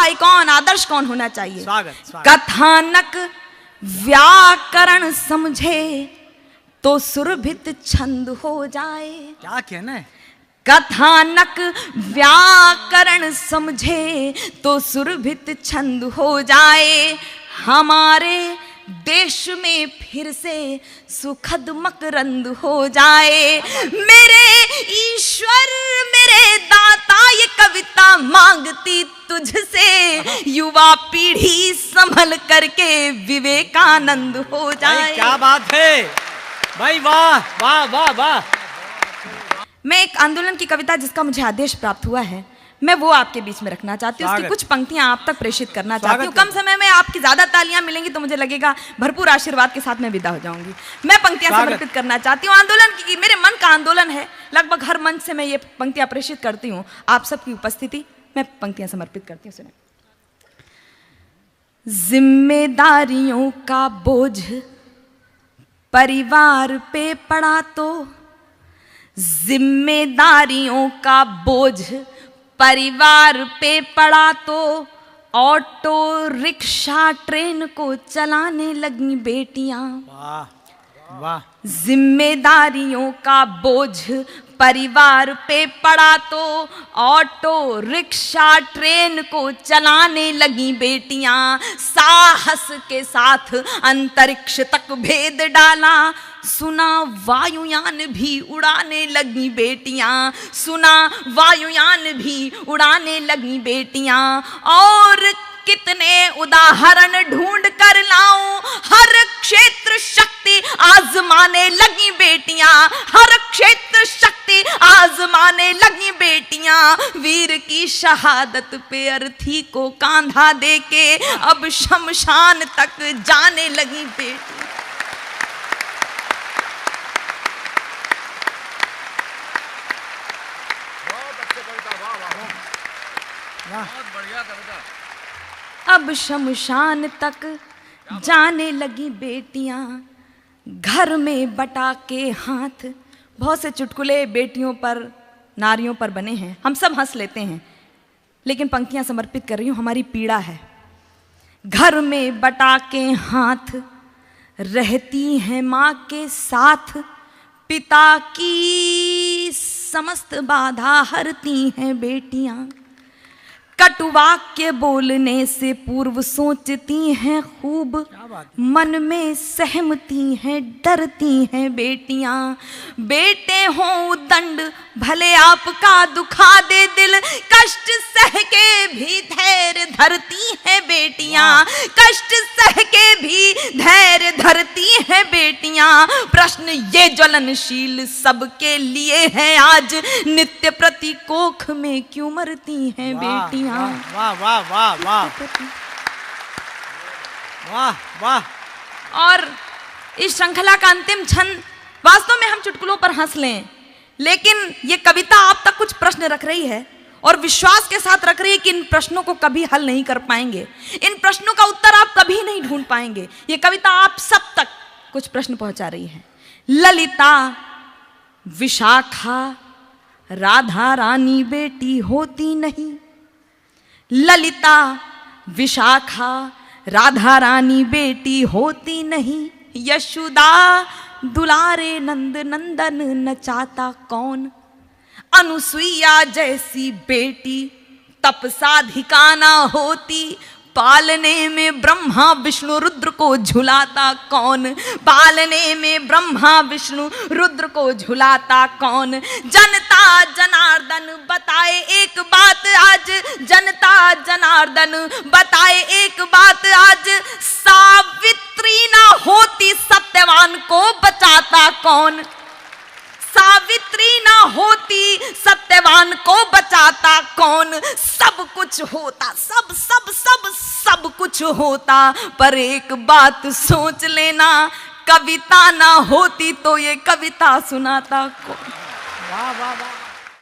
Icon, आदर्श कौन होना चाहिए? स्वागत। कथानक व्याकरण समझे तो सुरभित छंद हो जाए। क्या कहना है? कथानक व्याकरण समझे तो सुरभित छंद हो जाए। हमारे देश में फिर से सुखद मकरंद हो जाए। मेरे ईश्वर मेरे दाता ये कविता मांगती तुझसे, युवा पीढ़ी संभल करके विवेकानंद हो जाए। क्या बात है भाई, वाह वाह वाह वाह। मैं एक आंदोलन की कविता जिसका मुझे आदेश प्राप्त हुआ है, मैं वो आपके बीच में रखना चाहती हूँ। उसकी कुछ पंक्तियां आप तक प्रेषित करना चाहती हूँ। कम समय में आपकी ज्यादा तालियां मिलेंगी तो मुझे लगेगा भरपूर आशीर्वाद के साथ मैं विदा हो जाऊंगी। मैं पंक्तियां समर्पित करना चाहती हूँ आंदोलन की। मेरे मन का आंदोलन है, लगभग हर मंच से मैं ये पंक्तियां प्रेषित करती हूँ। आप सबकी उपस्थिति में पंक्तियां समर्पित करती हूँ। सुने। जिम्मेदारियों का बोझ परिवार पे पड़ा तो, जिम्मेदारियों का बोझ परिवार पे पड़ा तो, ऑटो रिक्शा ट्रेन को चलाने लगी बेटियां। वाह वाह। जिम्मेदारियों का बोझ परिवार पे पड़ा तो, ऑटो रिक्शा ट्रेन को चलाने लगी बेटियां। साहस के साथ अंतरिक्ष तक भेद डाला, सुना वायुयान भी उड़ाने लगी बेटियां। सुना वायुयान भी उड़ाने लगी बेटियां। और कितने उदाहरण ढूंढ कर लाऊं, हर क्षेत्र शक्ति आजमाने लगी बेटियां। हर क्षेत्र शक्ति आजमाने लगी बेटियां। वीर की शहादत पे अर्थी को कांधा देके अब शमशान तक जाने लगी बेटियां। बहुत बढ़िया कविता। अब शमशान तक जाने लगी बेटियां, घर में बटा के हाथ। बहुत से चुटकुले बेटियों पर, नारियों पर बने हैं, हम सब हंस लेते हैं, लेकिन पंक्तियां समर्पित कर रही हूं, हमारी पीड़ा है। घर में बटा के हाथ रहती हैं माँ के साथ, पिता की समस्त बाधा हरती हैं बेटियां। कटुवाक्य बोलने से पूर्व सोचती हैं खूब, मन में सहमती हैं डरती हैं बेटियां। बेटे हों दंड भले आपका दुखा दे दिल, कष्ट सह के भी धैर्य धरती हैं बेटियां। कष्ट सह के भी धैर्य धरती हैं बेटियां। प्रश्न ये ज्वलनशील सबके लिए है आज, नित्य प्रतिकोख में क्यों मरती हैं बेटियां। वाह वाह वाह वाह वाह वाह। और इस श्रृंखला का अंतिम छंद, वास्तव में हम चुटकुलों पर हंस लें, लेकिन ये कविता आप तक कुछ प्रश्न रख रही है और विश्वास के साथ रख रही है कि इन प्रश्नों को कभी हल नहीं कर पाएंगे, इन प्रश्नों का उत्तर आप कभी नहीं ढूंढ पाएंगे। ये कविता आप सब तक कुछ प्रश्न पहुंचा रही है। ललिता विशाखा राधा रानी बेटी होती नहीं। ललिता विशाखा राधा रानी बेटी होती नहीं। यशोदा दुलारे नंद नंदन नचाता कौन। अनुसुईया जैसी बेटी तपसाधिका ना होती। पालने में ब्रह्मा विष्णु रुद्र को झुलाता कौन। पालने में ब्रह्मा विष्णु रुद्र को झुलाता कौन। जनता जनार्दन बताए एक बात आज। जनता जनार्दन बताए एक बात आज। सावित्री ना होती सत्यवान को बचाता कौन। सावित्री ना होती सत्यवान को बचाता कौन। सब कुछ होता, सब सब सब सब कुछ होता, पर एक बात सोच लेना, कविता ना होती तो ये कविता सुनाता कौन। वाह वाह वाह।